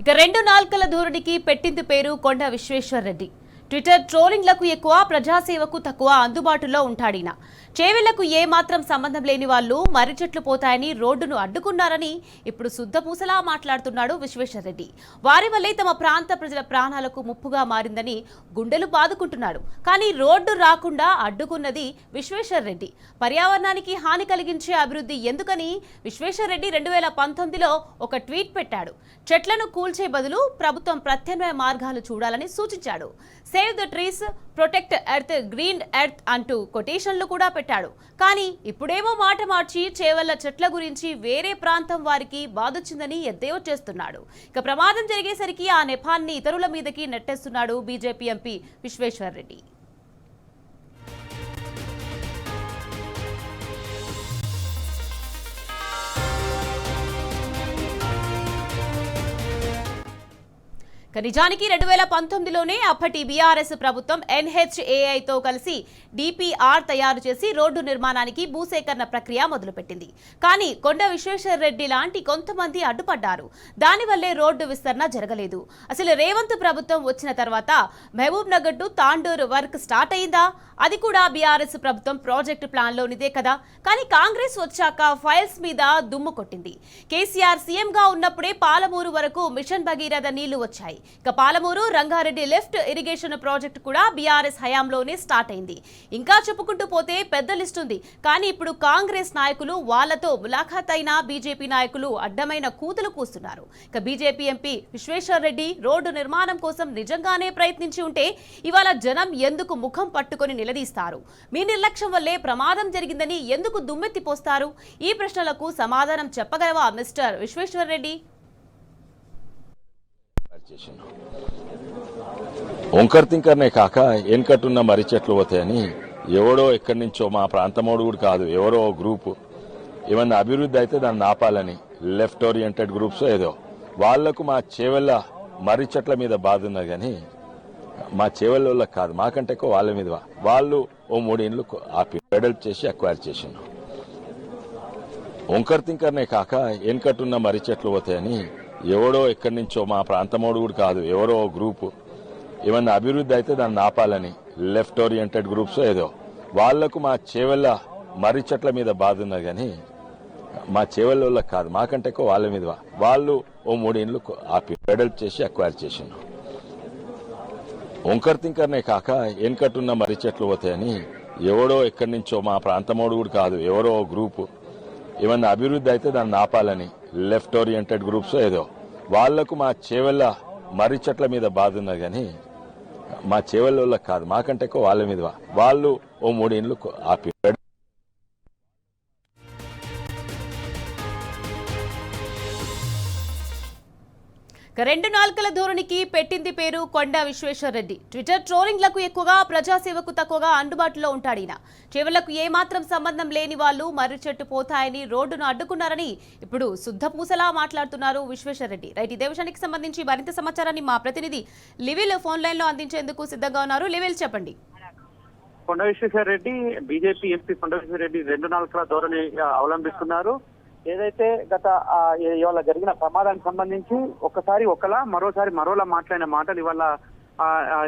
ఇక రెండు నాల్కల ధోరణికి పెట్టింది పేరు కొండ విశ్వేశ్వర్ రెడ్డి. ట్విట్టర్ ట్రోలింగ్లకు ఎక్కువ, ప్రజాసేవకు తక్కువ అందుబాటులో ఉంటాడిన. చేవెళ్లకు ఏమాత్రం సంబంధం లేని వాళ్ళు మర్రి చెట్లు పోతాయని రోడ్డును అడ్డుకున్నారని ఇప్పుడు శుద్ధపూసలా మాట్లాడుతున్నాడు విశ్వేశ్వర్ రెడ్డి. వారి వల్లే తమ ప్రాంత ప్రజల ప్రాణాలకు ముప్పుగా మారిందని గుండెలు బాదుకుంటున్నాడు. కానీ రోడ్డు రాకుండా అడ్డుకున్నది విశ్వేశ్వర్ రెడ్డి. పర్యావరణానికి హాని కలిగించే అభివృద్ధి ఎందుకని విశ్వేశ్వర్ రెడ్డి 2019లో ఒక ట్వీట్ పెట్టాడు. చెట్లను కూల్చే బదులు ప్రభుత్వం ప్రత్యామ్నాయ మార్గాలు చూడాలని సూచించాడు. Save the trees, protect earth, green earth అంటూ కొటేషన్లు కూడా పెట్టాడు. కానీ ఇప్పుడేమో మాట మార్చి చేవెళ్ల చెట్ల గురించి వేరే ప్రాంతం వారికి బాధొచ్చిందని ఎద్దేవా చేస్తున్నాడు. ఇక ప్రమాదం జరిగేసరికి ఆ నెపాన్ని ఇతరుల మీదకి నెట్టేస్తున్నాడు బీజేపీ ఎంపీ విశ్వేశ్వర్ రెడ్డి. నిజానికి 2019లోనే అప్పటి బీఆర్ఎస్ ప్రభుత్వం NHAIతో కలిసి DPR తయారు చేసి రోడ్డు నిర్మాణానికి భూసేకరణ ప్రక్రియ మొదలుపెట్టింది. కానీ కొండ విశ్వేశ్వర్ రెడ్డి లాంటి కొంతమంది అడ్డుపడ్డారు. దానివల్లే రోడ్డు విస్తరణ జరగలేదు. అసలు రేవంత్ ప్రభుత్వం వచ్చిన తర్వాత Mahabubnagar to Tandur work start అయిందా? అది కూడా బీఆర్ఎస్ ప్రభుత్వం ప్రాజెక్టు ప్లాన్లోనిదే కదా. కానీ కాంగ్రెస్ వచ్చాక ఫైల్స్ మీద దుమ్ము కొట్టింది. కేసీఆర్ సీఎంగా ఉన్నప్పుడే పాలమూరు వరకు మిషన్ భగీరథ నీళ్లు వచ్చాయి. ఇక Palamuru Rangareddy lift irrigation project కూడా బీఆర్ఎస్ హయాంలోనే స్టార్ట్ అయింది. ఇంకా చెప్పుకుంటూ పోతే పెద్ద లిస్ట్ ఉంది. కానీ ఇప్పుడు కాంగ్రెస్ నాయకులు వాళ్లతో ములాఖాత్ అయిన బీజేపీ నాయకులు అడ్డమైన కూతులు కూస్తున్నారు. ఇక BJP MP Vishweshwar Reddy road నిర్మాణం కోసం నిజంగానే ప్రయత్నించి ఉంటే ఇవాళ జనం ఎందుకు ముఖం పట్టుకొని నిలదీస్తారు? మీ నిర్లక్ష్యం వల్లే ప్రమాదం జరిగిందని ఎందుకు దుమ్మెత్తిపోస్తారు? ఈ ప్రశ్నలకు సమాధానం చెప్పగలవా మిస్టర్ విశ్వేశ్వర్ రెడ్డి? ఓంకర్ తింకర్నే కాక వెనకట్టున్న మర్రి చెట్లు పోతాయని ఎవడో ఎక్కడి నుంచో, మా ప్రాంతమోడు కూడా కాదు, ఎవరో గ్రూపు ఏమన్నా అభివృద్ధి అయితే దాన్ని ఆపాలని లెఫ్ట్ ఓరియంటెడ్ గ్రూప్స్ ఏదో వాళ్లకు మా చేవెళ్ల మర్రి చెట్ల మీద బాధ ఉన్నది. కానీ మా చేవెళ్ళకి కాదు, మాకంటే ఎక్కువ వాళ్ళ మీద. వాళ్ళు ఓ 3 ఇండ్లు ఆపి డెవలప్ చేసి అక్వైర్ చేసిండు. ఓంకర్ తింకర్నే కాక వెనకట్టున్న మర్రి చెట్లు పోతాయని ఎవడో ఎక్కడి నుంచో, మా ప్రాంతమోడు కూడా కాదు, ఎవరో గ్రూపు ఏమన్నా అభివృద్ధి అయితే దాన్ని ఆపాలని లెఫ్ట్ ఓరియంటెడ్ గ్రూప్స్ ఏదో వాళ్లకు మా చేవెళ్ల మర్రి చెట్ల మీద బాధ ఉన్నది. కానీ మా చేవెళ్ళకి కాదు, మాకంటే ఎక్కువ వాళ్ళ మీద. వాళ్ళు ఓ 3 ఇండ్లు ఆపి డెవలప్ చేసి అక్వైర్ చేసిండు. ఓంకర్ తింకర్నే కాక వెనకట్టున్న మర్రి చెట్లు పోతాయని ఎవడో ఎక్కడి నుంచో, మా ప్రాంతమోడు కూడా కాదు, ఎవరో గ్రూపు ఏమన్నా అభివృద్ధి అయితే దాన్ని ఆపాలని లెఫ్ట్ ఓరియంటెడ్ గ్రూప్స్ ఏదో వాళ్లకు మా చేవెళ్ల మర్రి చెట్ల మీద బాధ ఉన్నది. కానీ మా చేవెళ్ళకి కాదు, మాకంటే ఎక్కువ వాళ్ళ మీద. వాళ్ళు ఓ 3 ఇండ్లు ఆపి రెండు నాల్కల ధోరణికి పెట్టింది పేరు కొండ విశ్వేశ్వర్ రెడ్డి. ట్విట్టర్ ట్రోలింగ్లకు ఎక్కువగా, ప్రజాసేవకు తక్కువగా అందుబాటులో ఉంటాడిన. చేవెళ్లకు ఏమాత్రం సంబంధం లేని వాళ్ళు మర్రి చెట్టు పోతాయని రోడ్డును అడ్డుకున్నారని ఇప్పుడు శుద్ధపూసలా మాట్లాడుతున్నారు విశ్వేశ్వర్ రెడ్డి. రైట్, ఇదే విషయానికి సంబంధించి మరింత సమాచారాన్ని మా ప్రతినిధి లివిల్ ఫోన్ లైన్ లో అందించేందుకు సిద్ధంగా ఉన్నారు. లివిల్, చెప్పండి. కొండ విశ్వేశ్వర్ రెడ్డి, బీజేపీ ఎంపీ కొండ విశ్వేశ్వర్ రెడ్డి 2 నాల్కల ధోరణి అవలంబిస్తున్నారు. ఏదైతే గత ఇవాళ జరిగిన ప్రమాదానికి సంబంధించి ఒకసారి ఒకలా, మరోసారి మరోలా మాట్లాడిన మాటలు ఇవాళ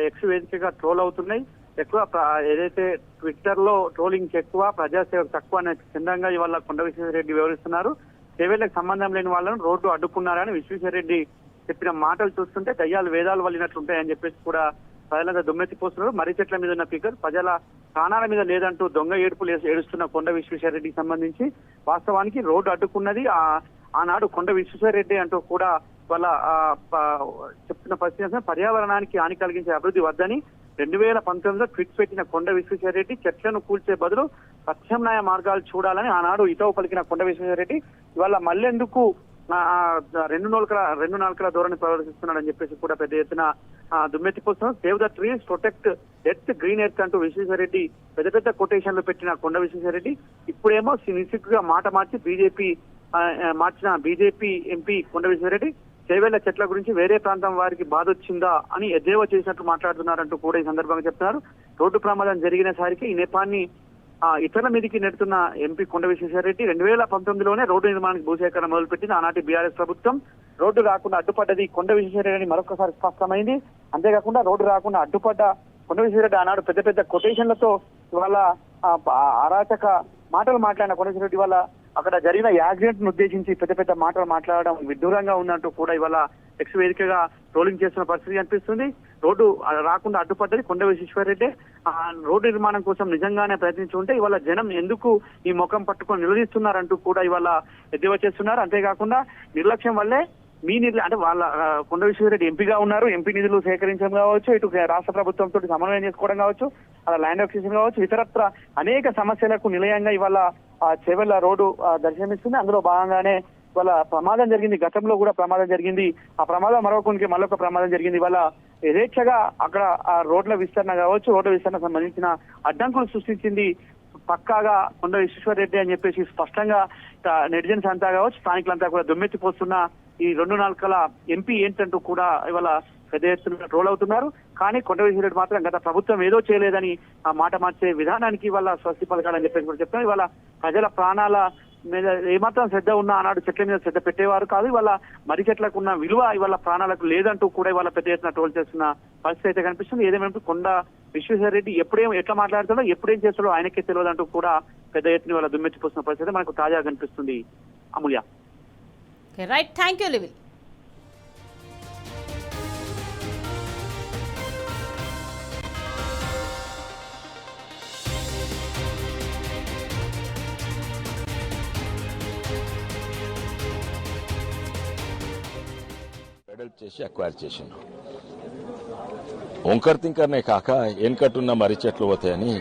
ఎక్స్ వేదికగా ట్రోల్ అవుతున్నాయి. ఎక్కువ ఏదైతే ట్విట్టర్ లో ట్రోలింగ్ ఎక్కువ, ప్రజాసేవకు తక్కువ అనే చందంగా ఇవాళ కొండ విశ్వేశ్వర రెడ్డి వివరిస్తున్నారు. చేవేళ్లకు సంబంధం లేని వాళ్ళను రోడ్డు అడ్డుకున్నారని విశ్వేశ్వర రెడ్డి చెప్పిన మాటలు చూస్తుంటే దయ్యాలు వేదాలు వల్లినట్లుంటాయని చెప్పేసి కూడా ప్రజలంతా దుమ్మెత్తిపోస్తున్నారు. మర్రి చెట్ల మీద ఉన్న ఫిగర్ ప్రజల ప్రాణాల మీద లేదంటూ దొంగ ఏడుపులు ఏడుస్తున్న కొండ విశ్వేశ్వర రెడ్డికి సంబంధించి వాస్తవానికి రోడ్డు అడ్డుకున్నది ఆనాడు కొండ విశ్వేశ్వర రెడ్డి అంటూ కూడా వాళ్ళ చెప్తున్న పరిస్థితి. పర్యావరణానికి హాని కలిగించే అభివృద్ధి వద్దని 2019లో ట్వీట్ పెట్టిన కొండ విశ్వేశ్వర రెడ్డి చెట్లను కూల్చే బదులు ప్రత్యామ్నాయ మార్గాలు చూడాలని ఆనాడు హితవు పలికిన కొండ విశ్వేశ్వర రెడ్డి ఇవాళ మళ్ళెందుకు 2 నాల్కల ధోరణి ప్రదర్శిస్తున్నాడని చెప్పేసి కూడా పెద్ద ఎత్తున దుమ్మెత్తిపోతున్నారు. Save the trees, protect earth, green earth అంటూ విశ్వేశ్వర రెడ్డి పెద్ద పెద్ద కొటేషన్లు పెట్టిన కొండ విశ్వేశ్వర రెడ్డి ఇప్పుడేమో నిస్సిగ్గుగా మాట మార్చి బీజేపీ ఎంపీ కొండ విశ్వేశ్వర రెడ్డి చేవెళ్ల చెట్ల గురించి వేరే ప్రాంతం వారికి బాధ వచ్చిందా అని ఎద్దేవా చేసినట్టు మాట్లాడుతున్నారంటూ కూడా ఈ సందర్భంగా చెప్తున్నారు. రోడ్డు ప్రమాదం జరిగిన సారికి ఈ నేపాన్ని ఇతరుల మీదకి నెడుతున్న ఎంపీ కొండ విశ్వేశ్వర రెడ్డి 2019లోనే రోడ్డు నిర్మాణానికి భూసేకరణ మొదలుపెట్టింది ఆనాటి బీఆర్ఎస్ ప్రభుత్వం. రోడ్డు రాకుండా అడ్డుపడ్డది కొండ విశ్వేశ్వరరెడ్డి మరొకసారి స్పష్టమైంది. అంతేకాకుండా రోడ్డు రాకుండా అడ్డుపడ్డ కొండ విశ్వేశ్వరరెడ్డి ఆనాడు పెద్ద పెద్ద కొటేషన్లతో ఇవాళ అరాచక మాటలు మాట్లాడిన కొండ విశ్వేశ్వరరెడ్డి వల్ల అక్కడ జరిగిన యాక్సిడెంట్ ను ఉద్దేశించి పెద్ద పెద్ద మాటలు మాట్లాడడం విడ్డూరంగా ఉందంటూ కూడా ఇవాళ ఎక్స్ వేదికగా ట్రోలింగ్ చేస్తున్న పరిస్థితి అనిపిస్తుంది. రోడ్డు రాకుండా అడ్డుపడ్డది కొండ విశ్వేశ్వరరెడ్డి. రోడ్డు నిర్మాణం కోసం నిజంగానే ప్రయత్నించి ఉంటే ఇవాళ జనం ఎందుకు ఈ ముఖం పట్టుకొని నిలదీస్తున్నారంటూ కూడా ఇవాళ ఎద్దేవా చేస్తున్నారు. అంతేకాకుండా నిర్లక్ష్యం వల్లే అంటే వాళ్ళ కొండ విశ్వేశ్వరరెడ్డి ఎంపీగా ఉన్నారు, ఎంపీ నిధులు సేకరించడం కావచ్చు, ఇటు రాష్ట్ర ప్రభుత్వంతో సమన్వయం చేసుకోవడం కావచ్చు, అలా ల్యాండ్ అక్విజిషన్ కావచ్చు, ఇతరత్ర అనేక సమస్యలకు నిలయంగా ఇవాళ చేవెళ్ల రోడ్డు దర్శనమిస్తుంది. అందులో భాగంగానే ఇవాళ ప్రమాదం జరిగింది. గతంలో కూడా ప్రమాదం జరిగింది. ఆ ప్రమాదం మరొకరికి మరొక ప్రమాదం జరిగింది. ఇవాళ యథేచ్ఛగా అక్కడ ఆ రోడ్ల విస్తరణ కావచ్చు, రోడ్ల విస్తరణ సంబంధించిన అడ్డంకులు సృష్టించింది పక్కాగా కొండ విశ్వేశ్వరరెడ్డి అని చెప్పేసి స్పష్టంగా నెటిజన్స్ అంతా కావచ్చు, స్థానికులంతా కూడా దుమ్మెత్తిపోస్తున్న ఈ 2 నాలుకల ఎంపీ ఏంటంటూ కూడా ఇవాళ పెద్ద ఎత్తున ట్రోల్ అవుతున్నారు. కానీ కొండ విశ్వేశ్వరరెడ్డి మాత్రం గత ప్రభుత్వం ఏదో చేయలేదని ఆ మాట మార్చే విధానానికి ఇవాళ స్వస్తి పలకాలని చెప్పేసి కూడా చెప్తున్నారు. ఇవాళ ప్రజల ప్రాణాల మీద ఏమాత్రం శ్రద్ధ ఉన్నా ఆనాడు చెట్ల మీద శ్రద్ధ పెట్టేవారు కాదు. ఇవాళ మర్రి చెట్లకు ఉన్న విలువ ఇవాళ ప్రాణాలకు లేదంటూ కూడా ఇవాళ పెద్ద ఎత్తున ట్రోల్ చేస్తున్న పరిస్థితి అయితే కనిపిస్తుంది. ఏదేమైనా కొండ విశ్వేశ్వరరెడ్డి ఎట్లా మాట్లాడుతాడో ఎప్పుడేం చేస్తాడో ఆయనకే తెలియదంటూ కూడా పెద్ద ఎత్తున ఇవాళ దుమ్మెత్తిపోతున్న పరిస్థితి మనకు తాజాగా కనిపిస్తుంది. అమూల్య. రైట్, థ్యాంక్ యూ లివిల్. వెడల్పు చేసి అక్వైర్ చేసిండు. ఓంకర్ తింకర్నే కాక వెనకట్టున్న మర్రి చెట్లు పోతాయని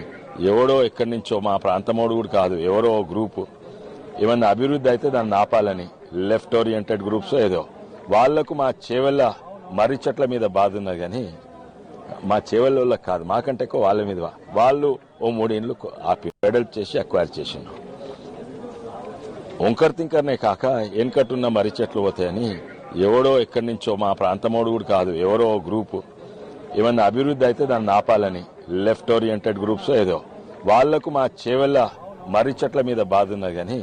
ఎవడో ఎక్కడి నుంచో మా ప్రాంతమోడు కూడా కాదు, ఎవరో గ్రూపు ఏమన్నా అభివృద్ధి అయితే దాన్ని ఆపాలని లెఫ్ట్ ఓరియంటెడ్ గ్రూప్స్ ఏదో వాళ్లకు మా చేవెళ్ల మర్రి చెట్ల మీద బాధ ఉన్నది కానీ మా చేవెళ్ళ కాదు, మాకంటే ఎక్కువ వాళ్ళ మీద. వాళ్ళు ఓ 3 ఇండ్లు ఆపి వెడల్పు చేసి అక్వైర్ చేసిండు. ఓంకర్ తింకర్నే కాక వెనకట్టున్న మర్రి చెట్లు పోతాయని ఎవడో ఎక్కడి నుంచో మా ప్రాంతమోడు కూడా కాదు, ఎవరో గ్రూపు ఏమన్నా అభివృద్ధి అయితే దాన్ని ఆపాలని లెఫ్ట్ ఓరియంటెడ్ గ్రూప్స్ ఏదో వాళ్లకు మా చేవెళ్ల మర్రి చెట్ల మీద బాధ ఉన్నది కానీ